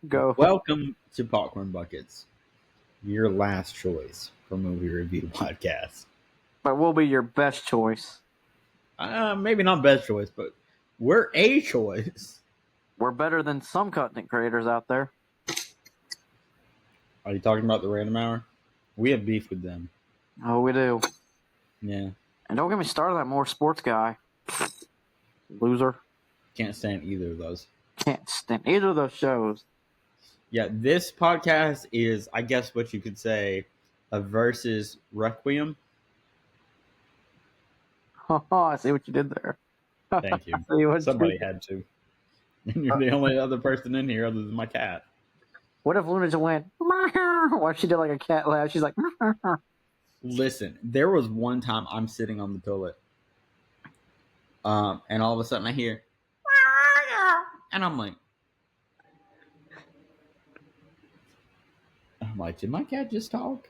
Go. Welcome to Popcorn Buckets, your last choice for movie review podcast. But we'll be your best choice. Maybe not best choice, but we're a choice. We're better than some content creators out there. Are you talking about the Random Hour? We have beef with them. Oh, we do. Yeah. And don't get me started on that more sports guy. Loser. Can't stand either of those. Can't stand either of those shows. Yeah, this podcast is, I guess what you could say, a versus Requiem. I see what you did there. Thank you. Somebody had to. And you're the only other person in here other than my cat. What if Luna just went, why she did like a cat laugh? She's like, Listen, there was one time I'm sitting on the toilet. And all of a sudden I hear, and I'm like, did my cat just talk?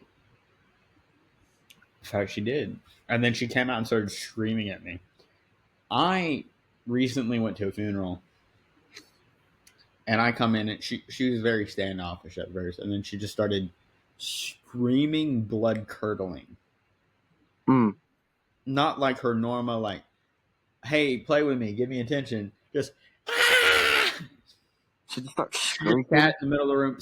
In fact, she did. And then she came out and started screaming at me. I recently went to a funeral. And I come in and she was very standoffish at first. And then she just started screaming blood curdling. Not like her normal, like, hey, play with me, give me attention. Just, she just starts screaming. The cat in the middle of the room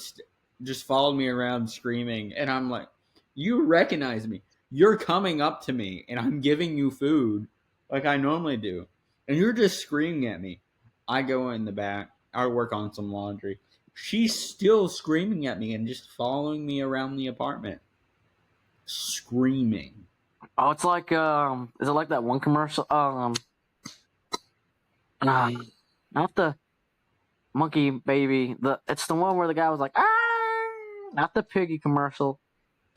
just followed me around screaming. And I'm like, you recognize me. You're coming up to me and I'm giving you food like I normally do. And you're just screaming at me. I go in the back. I work on some laundry. She's still screaming at me and just following me around the apartment. Screaming. Oh, it's like, is it like that one commercial? Not the monkey baby. It's the one where the guy was like, not the piggy commercial.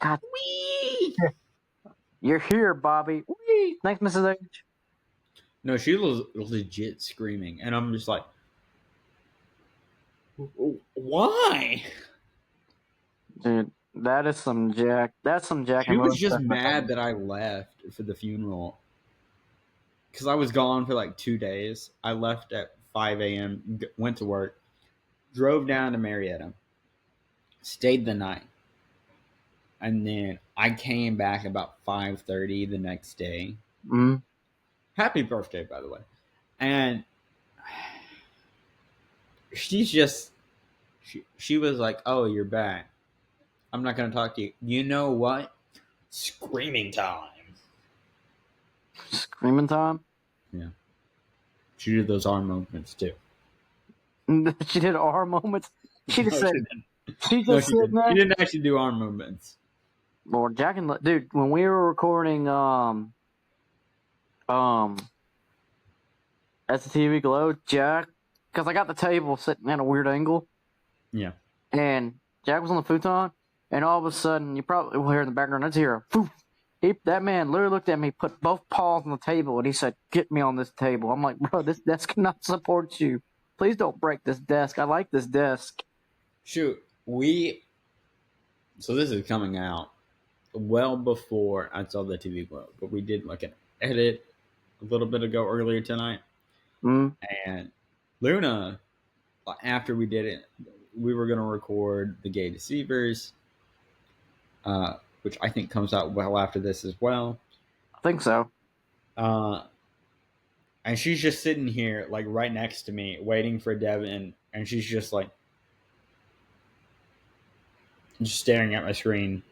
God. Wee! You're here, Bobby. Wee! Thanks, Mrs. H. No, she was legit screaming. And I'm just like, why? Dude, that's some Jack. She was just mad that I left for the funeral. Because I was gone for like 2 days. I left at 5 a.m., went to work, drove down to Marietta, stayed the night. And then I came back about 5:30 the next day. Mm-hmm. Happy birthday, by the way. And she's just, she was like, oh, you're back. I'm not going to talk to you. You know what? Screaming time. Screaming time? Yeah. She did those arm movements, too. She did arm movements? She just said, she didn't actually do arm movements. Lord, Jack and dude, when we were recording at the TV Glow, Jack, because I got the table sitting at a weird angle. Yeah. And Jack was on the futon, and all of a sudden, you probably will hear in the background, let's hear a poof. That man literally looked at me, put both paws on the table, and he said, get me on this table. I'm like, bro, this desk cannot support you. Please don't break this desk. I like this desk. Shoot, so this is coming out well before I saw the TV Glow, but we did like an edit a little bit ago earlier tonight. And Luna, after we did it, we were going to record The Gay Deceivers, which I think comes out well after this as well. I think so. And she's just sitting here, like, right next to me, waiting for Devin, and she's just, like, just staring at my screen,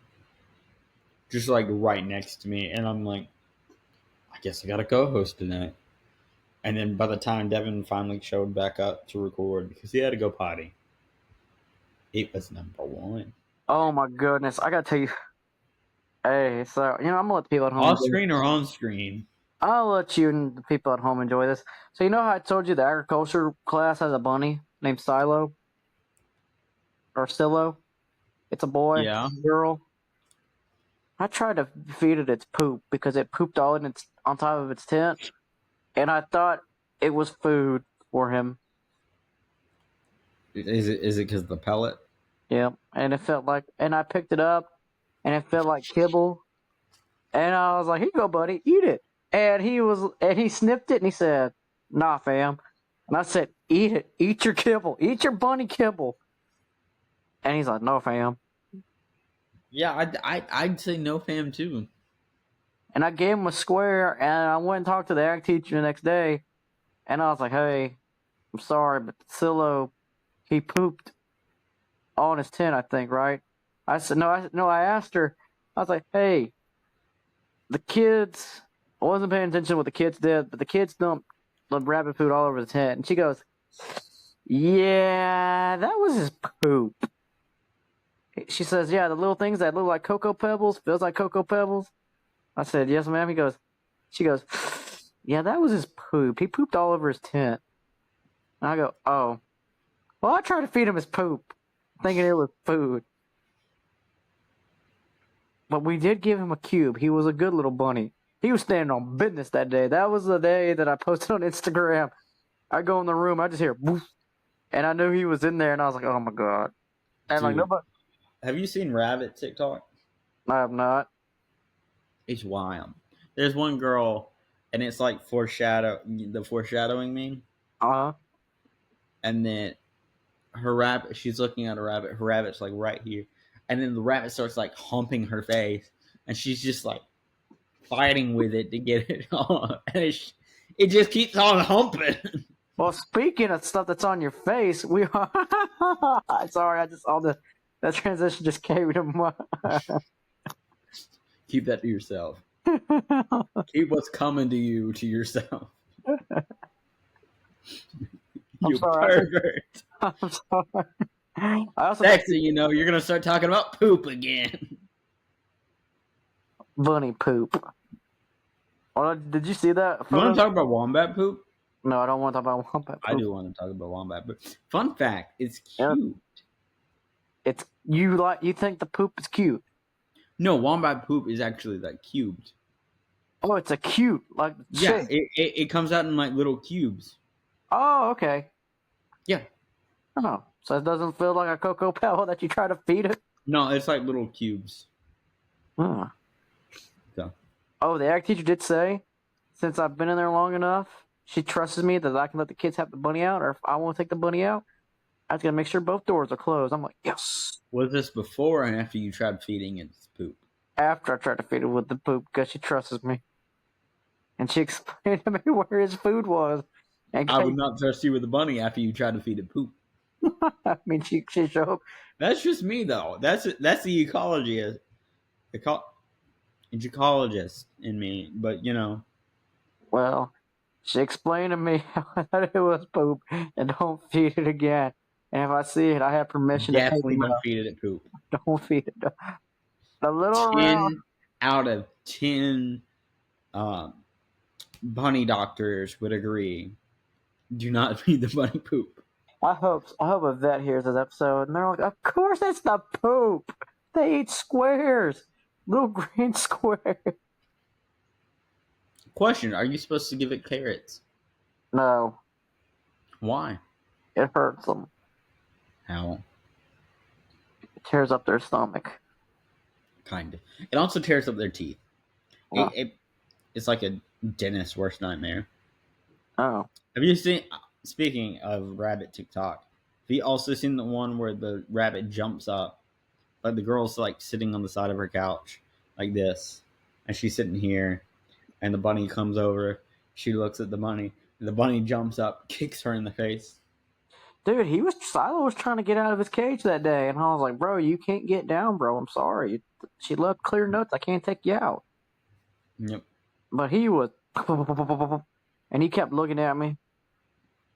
just, like, right next to me, and I'm like, I guess I got a co-host tonight. And then by the time Devin finally showed back up to record, because he had to go potty, it was number one. Oh, my goodness. I got to tell you. Hey, so, I'm going to let the people at home... Off screen or on screen? I'll let you and the people at home enjoy this. So, you know how I told you the agriculture class has a bunny named Silo? Or Silo? It's a boy, Yeah. Girl. I tried to feed it its poop because it pooped all on top of its tent. And I thought it was food for him. Is it because of the pellet? Yeah, and it felt like, and I picked it up, and it felt like kibble, and I was like, "Here you go, buddy, eat it." And he sniffed it, and he said, "Nah, fam." And I said, eat it. Eat your kibble. Eat your bunny kibble. And he's like, no, fam. Yeah, I'd say no, fam, too. And I gave him a square, and I went and talked to the ag teacher the next day. And I was like, hey, I'm sorry, but Silo, he pooped on his tent, I think, right? I said, no, I asked her, I was like, hey, the kids, I wasn't paying attention to what the kids did, but the kids dumped the rabbit food all over the tent. And she goes, yeah, that was his poop. She says, yeah, the little things that look like Cocoa Pebbles, feels like Cocoa Pebbles. I said, yes, ma'am. She goes, yeah, that was his poop. He pooped all over his tent. And I go, oh. Well, I tried to feed him his poop, thinking it was food. But we did give him a cube. He was a good little bunny. He was standing on business that day. That was the day that I posted on Instagram. I go in the room, I just hear woof, and I knew he was in there, and I was like, oh my God. And Dude, like nobody. Have you seen Rabbit TikTok? I have not. It's wild. There's one girl, and it's like the foreshadowing meme. Uh-huh. And then her rabbit, she's looking at a rabbit. Her rabbit's like right here. And then the rabbit starts like humping her face. And she's just like fighting with it to get it on. And it just keeps on humping. Well, speaking of stuff that's on your face, we are. Sorry, that transition just came to my. Keep that to yourself. Keep what's coming to you to yourself. I'm You sorry. pervert. I'm sorry. I also Next thing you know, you're going to start talking about poop again. bunny poop. Oh, did you see that? You want to talk about wombat poop? No, I don't want to talk about wombat poop. I do want to talk about wombat poop. Fun fact, it's cute. Yep. It's you think the poop is cute. No, wombat poop is actually like cubed. Oh, it's a cute like Yeah, shit. it comes out in like little cubes. Oh, okay. Yeah. Oh, so it doesn't feel like a cocoa pebble that you try to feed it? No, it's like little cubes. Oh. So. Oh, the ag teacher did say, since I've been in there long enough, she trusts me that I can let the kids have the bunny out, or if I want to take the bunny out, I just got to make sure both doors are closed. I'm like, yes. Was this before and after you tried feeding it poop? After I tried to feed it with the poop, because she trusts me. And she explained to me where his food was. And I would not trust you with the bunny after you tried to feed it poop. I mean, she showed. That's just me, though. That's the ecologist in me. But, you know. Well, she explained to me that it was poop and don't feed it again. And if I see it, I have permission Definitely to don't feed it poop. Don't feed it. The little 10 out of 10 bunny doctors would agree. Do not feed the bunny poop. I hope a vet hears this episode and they're like, of course it's the poop. They eat squares. Little green squares. Question, are you supposed to give it carrots? No. Why? It hurts them. How? It tears up their stomach. Kind of. It also tears up their teeth. Huh. It's like a dentist's worst nightmare. Oh. Have you seen, speaking of rabbit TikTok, have you also seen the one where the rabbit jumps up? Like the girl's like sitting on the side of her couch like this, and she's sitting here, and the bunny comes over. She looks at the bunny, and the bunny jumps up, kicks her in the face. Dude, Silo was trying to get out of his cage that day, and I was like, bro, you can't get down, bro. I'm sorry. She left clear notes. I can't take you out. Yep. But he was, and he kept looking at me.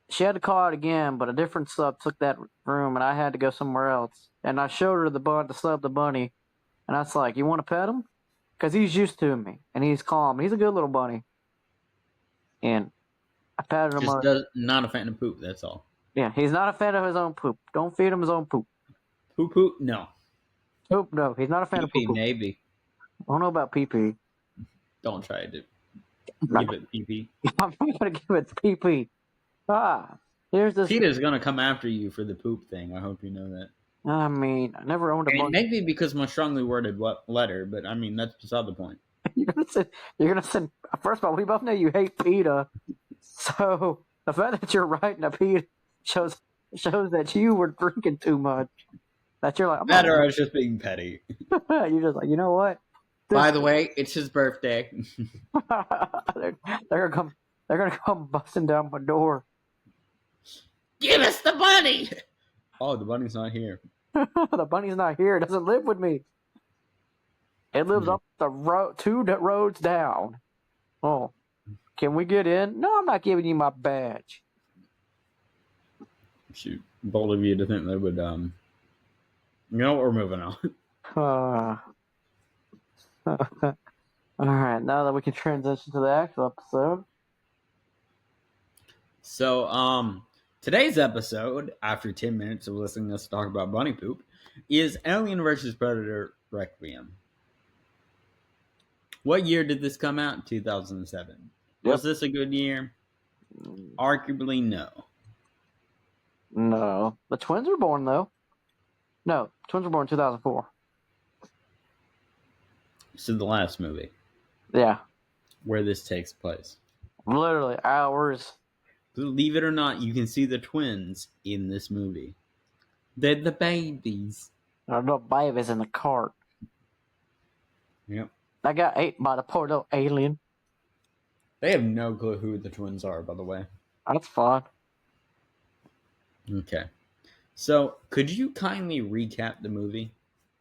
She had to call out again, but a different sub took that room, and I had to go somewhere else. And I showed her the sub, the bunny, and I was like, you want to pet him? Because he's used to me, and he's calm. He's a good little bunny. And I patted him up. Not a fan of poop, that's all. Yeah, he's not a fan of his own poop. Don't feed him his own poop. Poop? No. Poop, no. He's not a fan of poop. Maybe. I don't know about pee-pee. Don't try to give it pee-pee. I'm not going to give it pee-pee. Here's this. Peter's going to come after you for the poop thing. I hope you know that. I mean, I never owned a bunny. Maybe because my strongly worded letter, but I mean, that's beside the point. You're gonna send. First of all, we both know you hate PETA, so The fact that you're writing a piece shows that you were drinking too much. That you're like, I'm That or I not. was just being petty. You're just like, you know what? By the way, it's his birthday. they're, they're gonna come. They're gonna come busting down my door. Give us the bunny! Oh, the bunny's not here. The bunny's not here. It doesn't live with me. It lives up the road, 2 roads down. Oh, can we get in? No, I'm not giving you my badge. Shoot, bold of you to think they would. You know what? We're moving on. All right, now that we can transition to the actual episode. So, today's episode, after 10 minutes of listening to us talk about bunny poop, is Alien vs. Predator Requiem. What year did this come out? 2007. Yep. Was this a good year? Arguably, no. No. The twins were born, though. No, twins were born in 2004. So the last movie Yeah. where this takes place. Literally hours. Believe it or not, you can see the twins in this movie. They're the babies. There are no babies in the cart. Yep. I got ate by the poor little alien. They have no clue who the twins are, by the way. That's fun. Okay. So, could you kindly recap the movie?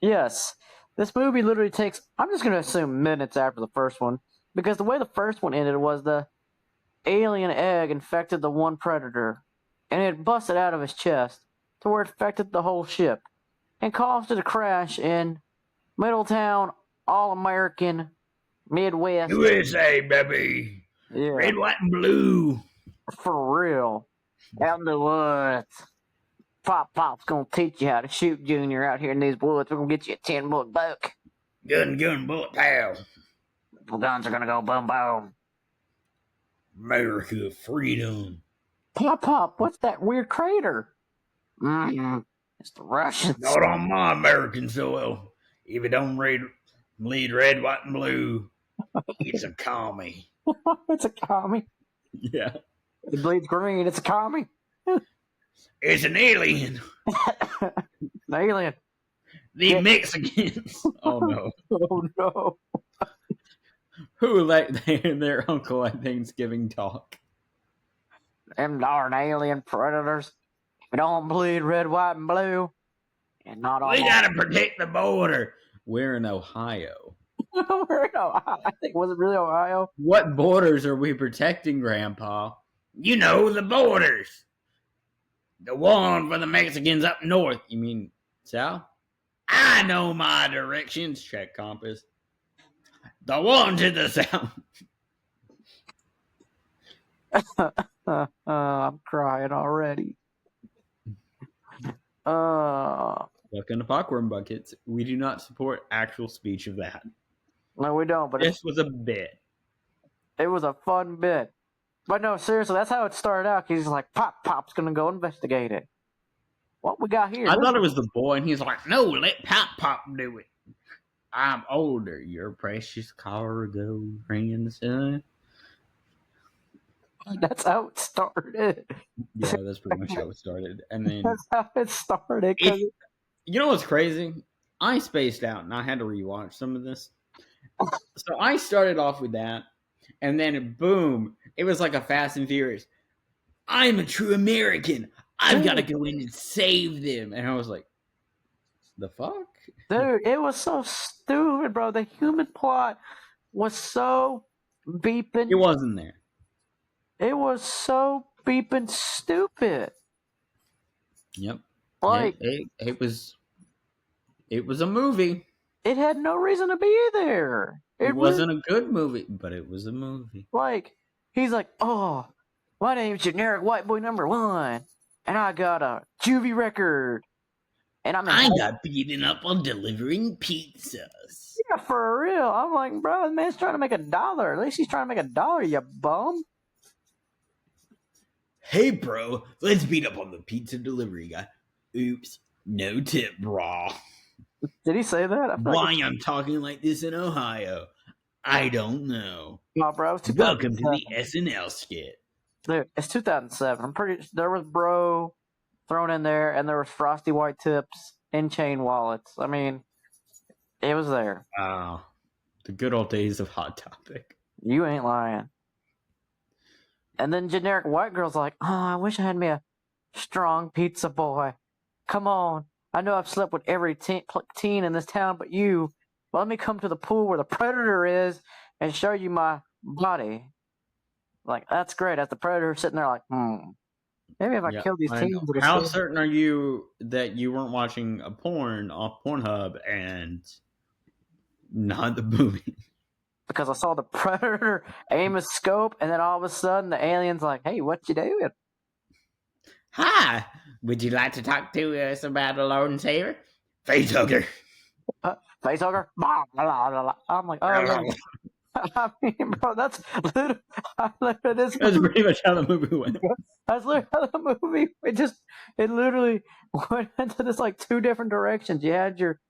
Yes. This movie literally takes, I'm just going to assume minutes after the first one, because the way the first one ended was the alien egg infected the one predator, and it busted out of his chest to where it infected the whole ship, and caused it to crash in Middletown, all-American, Midwest. USA, baby! Yeah, Red, white, and blue! for real. Out in the woods. Pop's gonna teach you how to shoot, Junior, out here in these woods. We're gonna get you a 10-bullet book. Gun, bullet, pow! The guns are gonna go boom, boom. America, freedom! Pop, what's that weird crater? It's the Russians. Not on my American soil. If it don't bleed red, white, and blue, it's a commie. It's a commie. Yeah. It bleeds green. It's a commie. It's an alien. An alien. The Mexicans. Oh, no. Oh, no. Who let their uncle at Thanksgiving talk? Them darn alien predators. If it don't bleed red, white, and blue, and not all. We gotta protect the border. We're in Ohio. We're in Ohio. I think, was it really Ohio? What borders are we protecting, Grandpa? You know, the borders. The one for the Mexicans up north. You mean south? I know my directions. Check compass. The one to the south. I'm crying already. Welcome to Popcorn Buckets. We do not support actual speech of that. No, we don't. But This was a bit. it was a fun bit. But no, seriously, that's how it started out. He's like, Pop's gonna go investigate it. What we got here? I thought it was the boy, and he's like, no, let Pop do it. I'm older, your precious cargo grandson. That's how it started. Yeah, that's pretty much how it started. And then, That's how it started. you know what's crazy? I spaced out, and I had to rewatch some of this. So I started off with that, and then boom, it was like a Fast and Furious. I'm a true American. I've got to go in and save them. And I was like, the fuck? Dude, it was so stupid, bro. The human plot was so beeping. It wasn't there. It was so beeping stupid. Yep. Like it was a movie. it had no reason to be there. It wasn't a good movie, but it was a movie. Like, he's like, oh, my name's generic white boy number 1, and I got a juvie record, and I got beaten up on delivering pizzas. Yeah, for real. I'm like, bro, the man's trying to make $1. At least he's trying to make $1, you bum. Hey, bro, let's beat up on the pizza delivery guy. Oops, no tip, brah. Did he say that? Why I'm talking like this in Ohio, I don't know. No, bro. Welcome to the SNL skit. Dude, it's 2007. I'm pretty. There was Bro thrown in there, and there was Frosty White Tips and chain wallets. I mean, it was there. Wow. The good old days of Hot Topic. You ain't lying. And then generic white girl's like, oh, I wish I had me a strong pizza boy. Come on. I know I've slept with every teen in this town but you. But let me come to the pool where the predator is and show you my body. Like, that's great. As the predator sitting there like, maybe if I kill these teens. How certain are you that you weren't watching a porn off Pornhub and not the movie? Because I saw the predator aim his scope, and then all of a sudden the alien's like, hey, what you doing? Hi, would you like to talk to us about the Lord and Savior? Facehugger. Facehugger? I'm like, oh, yeah. I mean, bro, that's literally, that's pretty much how the movie went. That's literally how the movie, it literally went into this like two different directions. You had your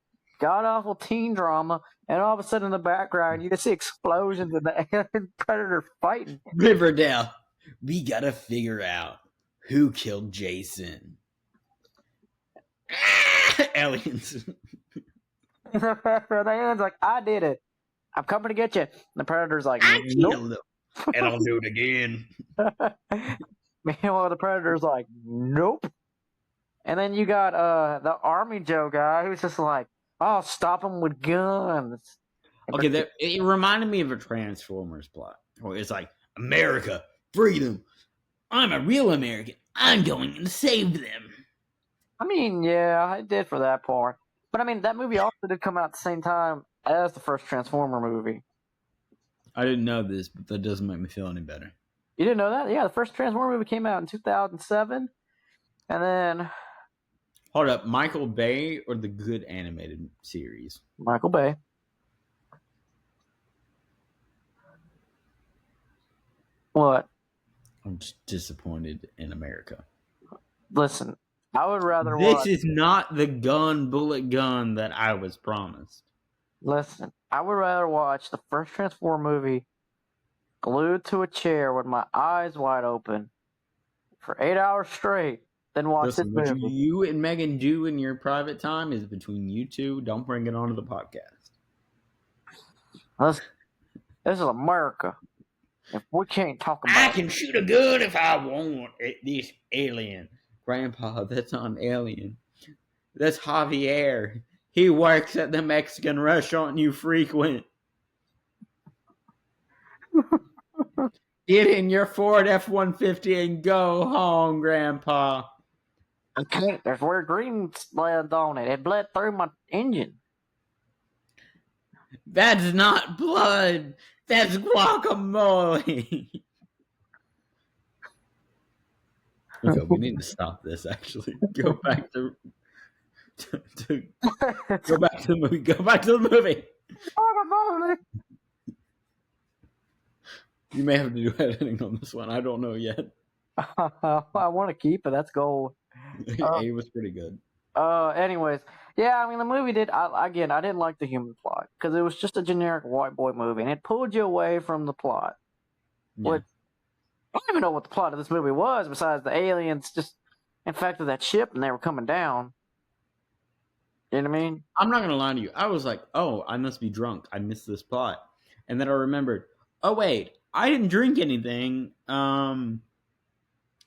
god-awful teen drama, and all of a sudden in the background, you just see explosions and the alien predator fighting. Riverdale, we gotta figure out who killed Jason. Aliens. The alien's like, I did it. I'm coming to get you. The predator's like, I nope. killed him, and I'll do it again. Meanwhile, the predator's like, nope. And then you got the Army Joe guy who's just like, oh, stop him with guns. Okay, it reminded me of a Transformers plot where it's like, America, freedom. I'm a real American. I'm going to save them. I mean, yeah, I did for that part. But I mean, that movie also did come out at the same time as the first Transformer movie. I didn't know this, but that doesn't make me feel any better. You didn't know that? Yeah, the first Transformer movie came out in 2007. And then... Hold up, Michael Bay or the good animated series? Michael Bay. What? I'm just disappointed in America. Listen, I would rather This is not the bullet gun that I was promised. Listen, I would rather watch the first Transformer movie glued to a chair with my eyes wide open for 8 hours straight than watch this movie. What you and Megan do in your private time is between you two. Don't bring it onto the podcast. This is America. If we can't talk about I can shoot a gun if I want at this alien. Grandpa, that's not an alien. That's Javier. He works at the Mexican restaurant you frequent. Get in your Ford F-150 and go home, Grandpa. I can't. There's weird green lands on it. It bled through my engine. That's not blood. That's guacamole. Okay, we need to stop this. Actually, go back to go back to the movie. Go back to the movie. You may have to do editing on this one. I don't know yet. I want to keep it. That's gold. It was pretty good. Anyways, yeah, I mean, the movie did. I didn't like the human plot because it was just a generic white boy movie, and it pulled you away from the plot. Yeah. Which, I don't even know what the plot of this movie was besides the aliens just infected that ship and they were coming down. You know what I mean? I'm not gonna lie to you. I was like, "Oh, I must be drunk. I missed this plot," and then I remembered. Oh wait, I didn't drink anything.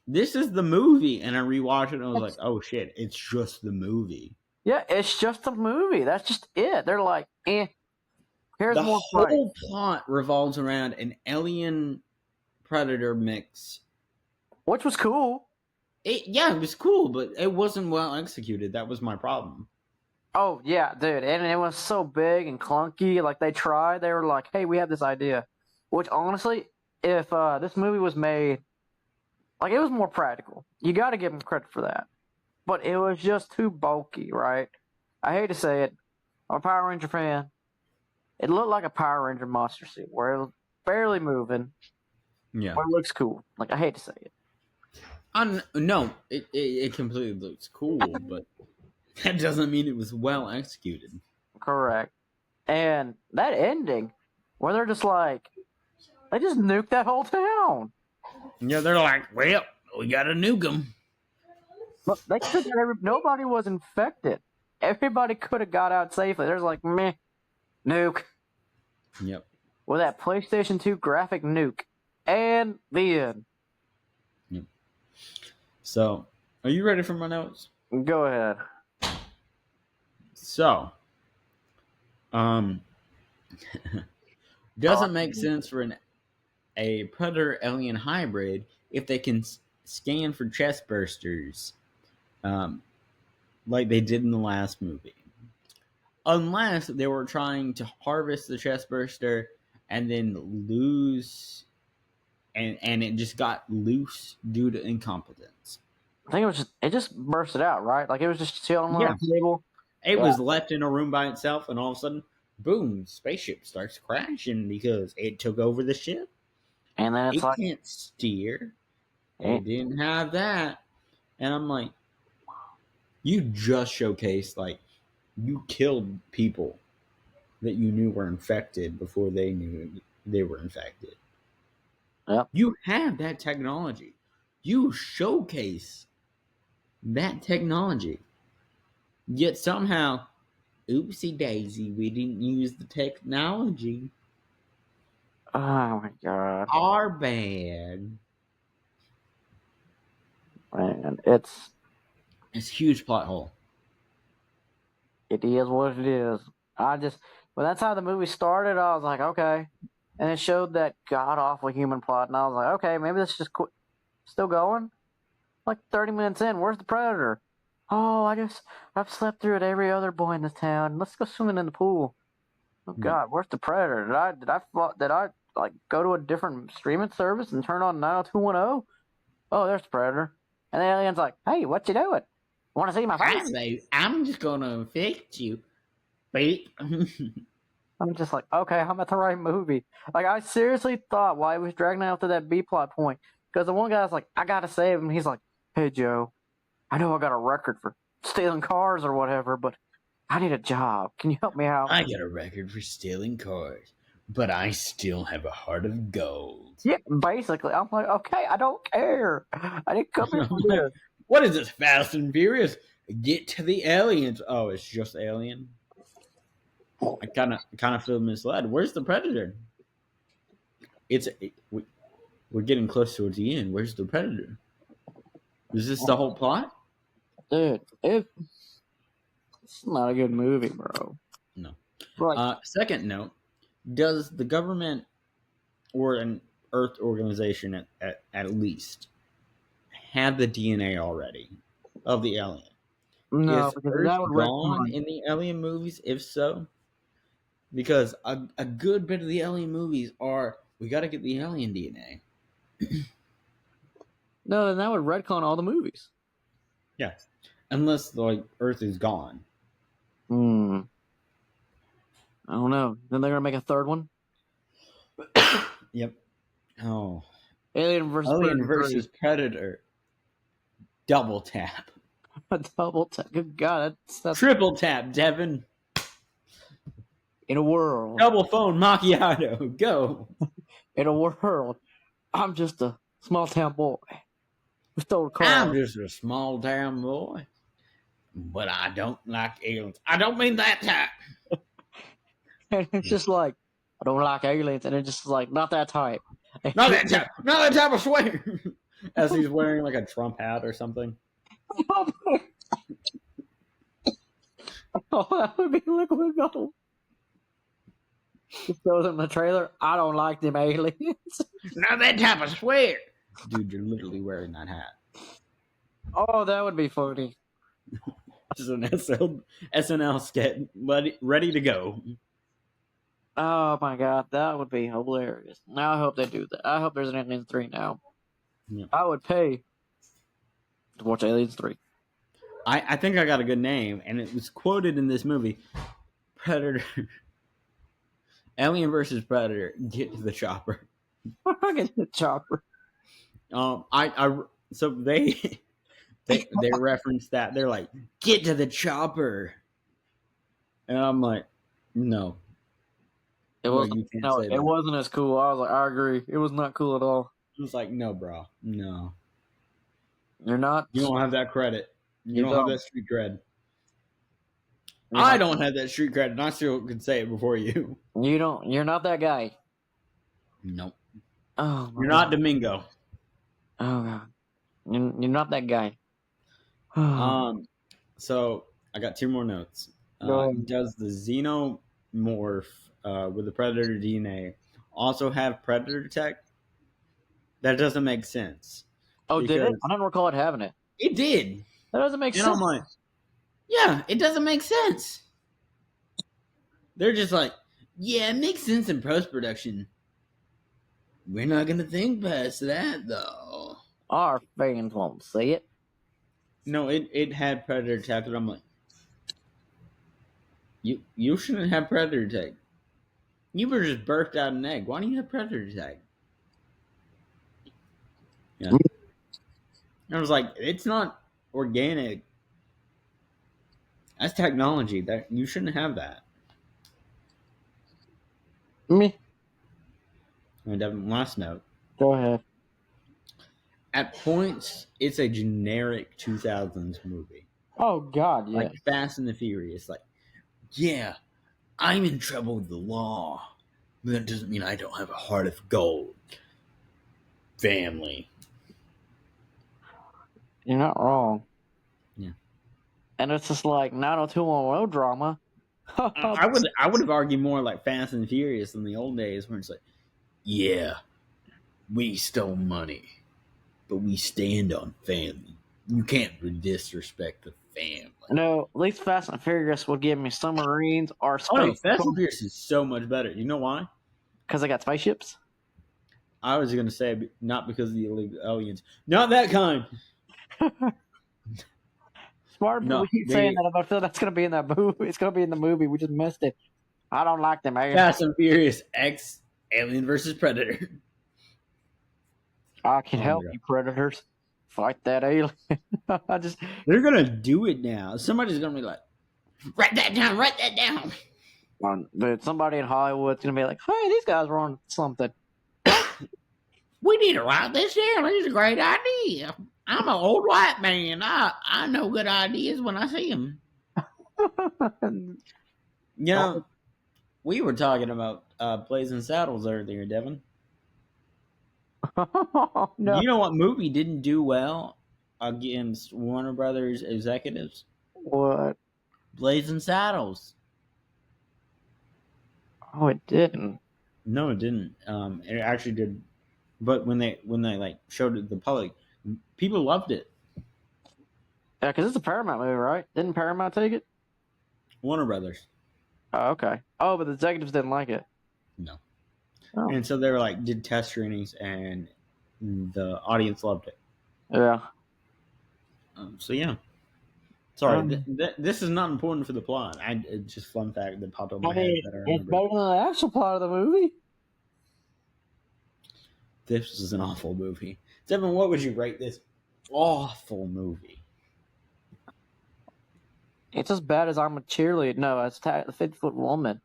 This is the movie, and I rewatched it, and I was like, "Oh shit, it's just the movie." Yeah, it's just a movie. That's just it. They're like, here's the more. The whole plot revolves around an alien predator mix, which was cool. It was cool, but it wasn't well executed. That was my problem. Oh yeah, dude, and it was so big and clunky. Like they were like, "Hey, we have this idea," which honestly, if this movie was made. Like, it was more practical. You got to give them credit for that. But it was just too bulky, right? I hate to say it. I'm a Power Ranger fan. It looked like a Power Ranger monster suit where it was barely moving. Yeah. But it looks cool. Like, I hate to say it. No, it completely looks cool, but that doesn't mean it was well executed. Correct. And that ending, where they're just like, they just nuked that whole town. Yeah, they're like, well, we got to nuke them. But they could nobody was infected. Everybody could have got out safely. There's like, meh, nuke. Yep. With that PlayStation 2 graphic nuke. And the end. Yep. So, are you ready for my notes? Go ahead. So, doesn't make sense for a predator alien hybrid if they can scan for chest bursters, like they did in the last movie. Unless they were trying to harvest the chest burster and then lose, and it just got loose due to incompetence. I think it just bursted out, right? Like it was just chilling on the table. It was left in a room by itself, and all of a sudden, boom, spaceship starts crashing because it took over the ship. And then it's like, can't steer. It didn't have that. And I'm like, you just showcased, like, you killed people that you knew were infected before they knew they were infected. Yep. You have that technology. You showcase that technology. Yet somehow, oopsie daisy, we didn't use the technology. Oh my god. Our bad. Man, it's a huge plot hole. It is what it is. Well, that's how the movie started. I was like, okay. And it showed that god awful human plot, and I was like, okay, maybe this is just still going. Like 30 minutes in, where's the predator? Oh, I've slept through it every other boy in this town. Let's go swimming in the pool. Oh god, where's the predator? Did I like go to a different streaming service and turn on 90210? Oh, there's the predator. And the alien's like, hey, what you doing? Want to see my face? I'm just gonna infect you. Beep. I'm just like, okay, I'm at the right movie. Like, I seriously thought while he was dragging out to that B plot point, because the one guy's like, I gotta save him. He's like, hey, Joe, I know I got a record for stealing cars or whatever, but I need a job. Can you help me out? I got a record for stealing cars, but I still have a heart of gold. Yeah, basically. I'm like, okay, I don't care. I didn't come here for this. What is this, Fast and Furious? Get to the aliens. Oh, it's just alien? I kind of feel misled. Where's the predator? We're getting close towards the end. Where's the predator? Is this the whole plot? Dude, it's not a good movie, bro. No. Like, second note, does the government or an Earth organization at least have the DNA already of the alien? no, is because Earth that would gone in the alien movies? If so, because a good bit of the alien movies are, we got to get the alien DNA. No, then that would retcon all the movies. Yeah, unless like Earth is gone. I don't know. Then they're gonna make a third one. Yep. Oh. Alien versus Predator. Double tap. Double tap. Good God, that's triple tap, Devin. In a world. Double phone macchiato. Go. In a world, I'm just a small town boy who stole a car. I'm just a small town boy, but I don't like aliens. I don't mean that type. And it's just like, I don't like aliens, and it's just like, not that type. Not that type. Not that type, I swear. As he's wearing like a Trump hat or something. Oh, that would be liquid gold. It shows in the trailer, I don't like them aliens. Not that type, I swear. Dude, you're literally wearing that hat. Oh, that would be funny. Just an SNL sketch ready to go. Oh my god, that would be hilarious. Now I hope they do that. I hope there's an Aliens 3 now. Yeah. I would pay to watch Aliens 3. I think I got a good name, and it was quoted in this movie. Predator. Alien versus Predator. Get to the chopper. Get to the chopper. So they reference that. They're like, get to the chopper. And I'm like, no. It wasn't as cool. I was like, I agree. It was not cool at all. was like, no, bro, no, You're not. you don't have that credit. You You don't have don't. that street cred. You're I not. don't have that street cred, and I still could say it before you. You don't. You're not that guy. Nope. Oh my You're not god. Domingo. Oh god. You're not that guy. Go So I got two more notes. ahead. Does the xenomorph with the predator DNA also have predator tech? That doesn't make sense Oh, did it? because I don't recall it having it. it did, That doesn't make and sense. I'm like, yeah, it doesn't make sense. They're just like, yeah, it makes sense in post production. We're not gonna think past that though. Our fans won't see it. No, it had predator tech, and I'm like, you shouldn't have predator tech. You were just birthed out an egg. Why don't you have predator tech? Yeah. I was like, it's not organic. That's technology. That you shouldn't have that. Me. And Devin, last note. Go ahead. At points, it's a generic 2000s movie. Oh god, yeah. Like Fast and the Furious. Like, yeah, I'm in trouble with the law. But that doesn't mean I don't have a heart of gold. Family. You're not wrong. Yeah. And it's just like 90210 drama. I would have argued more like Fast and the Furious in the old days where it's like, yeah, we stole money, but we stand on family. You can't disrespect the family. No, at least Fast and Furious would give me submarines or Oh no, space. Fast and Furious is so much better. You know why? Because they got spaceships. I was gonna say not because of the illegal aliens, not that kind. Smart people No, keep saying that. I feel that's gonna be in that movie. It's gonna be in the movie. We just missed it. I don't like them. Fast and Furious X Alien versus Predator. I can Oh my help God. you, predators. Fight that alien. I just They're gonna do it now. Somebody's gonna be like, write that down. Write that down. But somebody in Hollywood's gonna be like, "Hey, these guys were on something." We need to write this down. It's a great idea. I'm an old white man. I know good ideas when I see them. You know, we were talking about Blazing Saddles earlier, Devin. No. You know what movie didn't do well against Warner Brothers executives? What? Blazing Saddles. Oh, it didn't. No, it didn't. It actually did, but when they like showed it to the public, people loved it. Yeah, because it's a Paramount movie, right? Didn't Paramount take it? Warner Brothers. Oh, okay. Oh, but the executives didn't like it. No. Oh. And so they were like did test screenings, and the audience loved it. Yeah. So yeah. Sorry, this is not important for the plot. It's just fun fact that popped up in my head that I It's remember. better than the actual plot of the movie. This is an awful movie. Devin, what would you rate this awful movie? It's as bad as I'm a cheerleader. No, it's the 50-foot woman.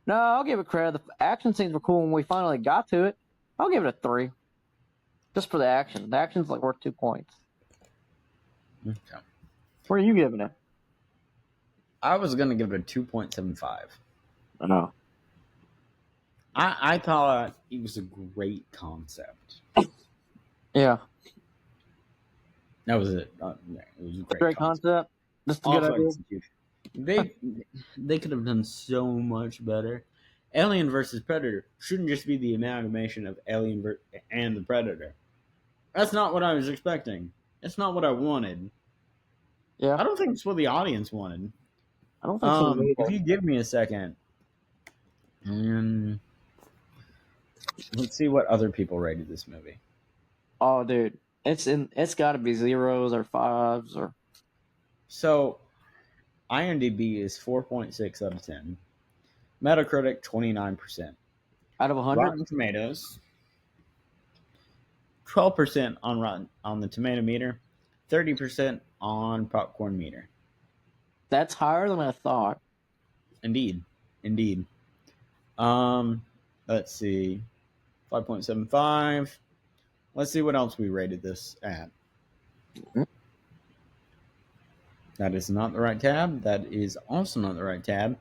No, I'll give it credit. The action scenes were cool when we finally got to it. I'll give it a 3. Just for the action. The action's like worth 2 points. Okay. Where are you giving it? I was gonna give it a 2.75. No. I thought it was a great concept. Yeah. That was it. It was a Great concept. Just a good Awful idea. execution. They could have done so much better. Alien versus Predator shouldn't just be the amalgamation of Alien and the Predator. That's not what I was expecting. That's not what I wanted. Yeah. I don't think it's what the audience wanted. I don't think so either. If you give me a second, and let's see what other people rated this movie. Oh, dude. It's got to be 0s or 5s or. So, IMDb is 4.6 out of 10. Metacritic 29%. Out of 100? Rotten Tomatoes 12% on the tomato meter, 30% on popcorn meter. That's higher than I thought. Indeed. Let's see. 5.75. Let's see what else we rated this at. That is not the right tab. That is also not the right tab.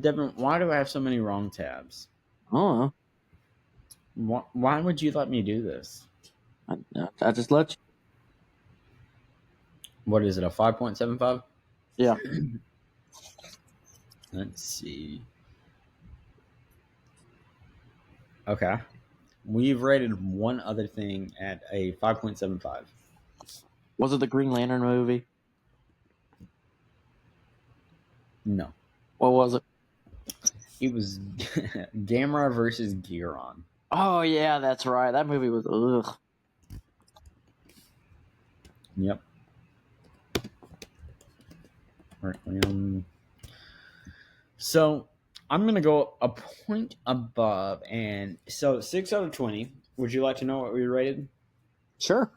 Devin, why do I have so many wrong tabs? Oh, Why would you let me do this? I just let you. What is it, a 5.75? Yeah. Let's see. Okay. We've rated one other thing at a 5.75. Was it the Green Lantern movie? No. What was it? It was Gamera versus Giron. Oh yeah, that's right. That movie was ugh. Yep. Requiem. So I'm gonna go a point above, and so 6 out of 20. Would you like to know what we rated? Sure.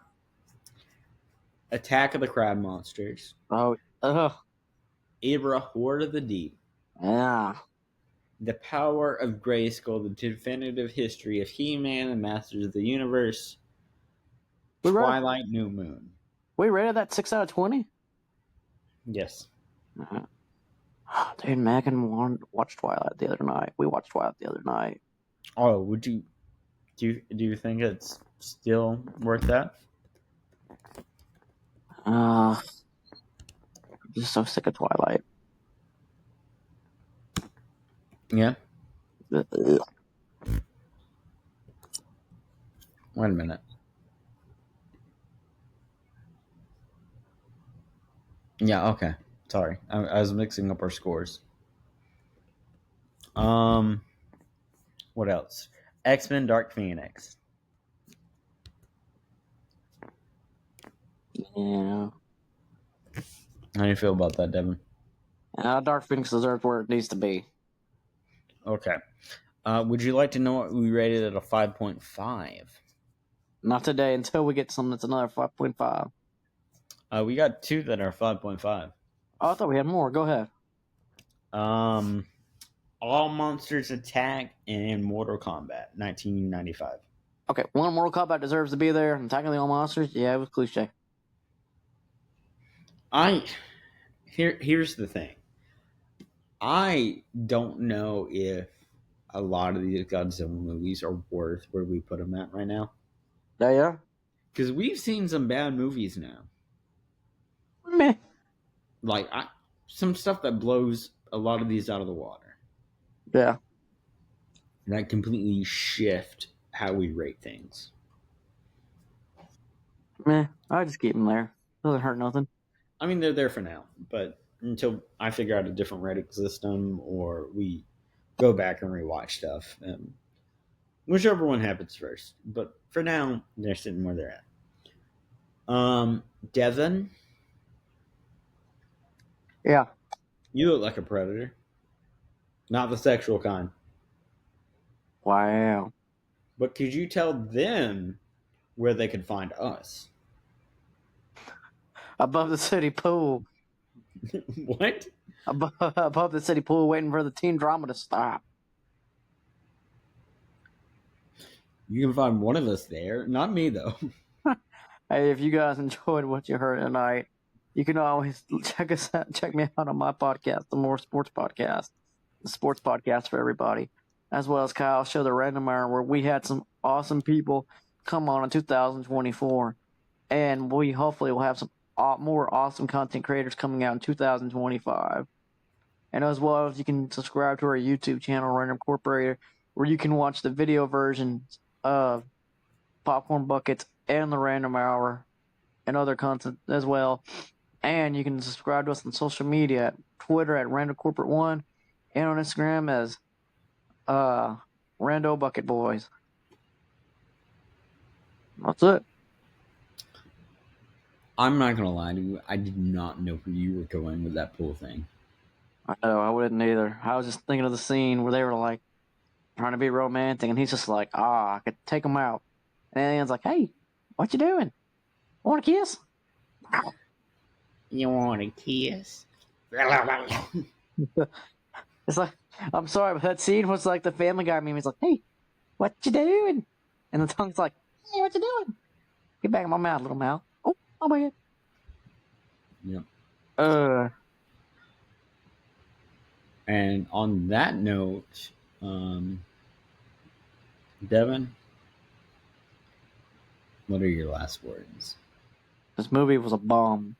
Attack of the Crab Monsters, Oh, Ibra Horde of the Deep, yeah. The Power of Grayskull, The Definitive History of He-Man and Masters of the Universe, Twilight New Moon. We rated that 6 out of 20. Yes. Dude, Megan watched Twilight the other night. We watched Twilight the other night. Oh, would you? Do you think it's still worth that? I'm just so sick of Twilight. Yeah. Ugh. Wait a minute. Yeah. Okay. Sorry, I was mixing up our scores. What else? X-Men: Dark Phoenix. Yeah. How do you feel about that, Devin? Dark Phoenix deserves where it needs to be. Okay. Would you like to know what we rated at a 5.5? Not today, until we get something that's another 5.5. We got two that are 5.5. Oh, I thought we had more. Go ahead. All Monsters Attack and Mortal Kombat, 1995. Okay, one Mortal Kombat deserves to be there. Attacking the All Monsters, yeah, it was cliche. Here's the thing. I don't know if a lot of these Godzilla movies are worth where we put them at right now. Yeah. Because we've seen some bad movies now. Meh. Like some stuff that blows a lot of these out of the water. Yeah. That completely shift how we rate things. Meh. I just keep them there. Doesn't hurt nothing. I mean, they're there for now, but until I figure out a different rating system or we go back and rewatch stuff, whichever one happens first. But for now, they're sitting where they're at. Devin? Yeah. You look like a predator. Not the sexual kind. Wow. But could you tell them where they could find us? Above the city pool. What? Above the city pool, waiting for the teen drama to stop. You can find one of us there. Not me, though. Hey, if you guys enjoyed what you heard tonight, you can always check me out on my podcast, the More Sports Podcast, the sports podcast for everybody, as well as Kyle's show, The Random Hour, where we had some awesome people come on in 2024, and we hopefully will have some more awesome content creators coming out in 2025. And as well as you can subscribe to our YouTube channel, Random Incorporated, where you can watch the video versions of Popcorn Buckets and The Random Hour and other content as well. And you can subscribe to us on social media at Twitter at Random Corporate One and on Instagram as Rando Bucket Boys. That's it. I'm not going to lie to you. I did not know where you were going with that pool thing. I know, I wouldn't either. I was just thinking of the scene where they were like trying to be romantic, and he's just like, I could take him out. And the alien's like, hey, what you doing? Want a kiss? You want a kiss? It's like, I'm sorry, but that scene was like the Family Guy meme. He's like, hey, what you doing? And the tongue's like, Hey, what you doing? Get back in my mouth, little mouth. Oh, my bad. Yep. And on that note, Devin, what are your last words? This movie was a bomb.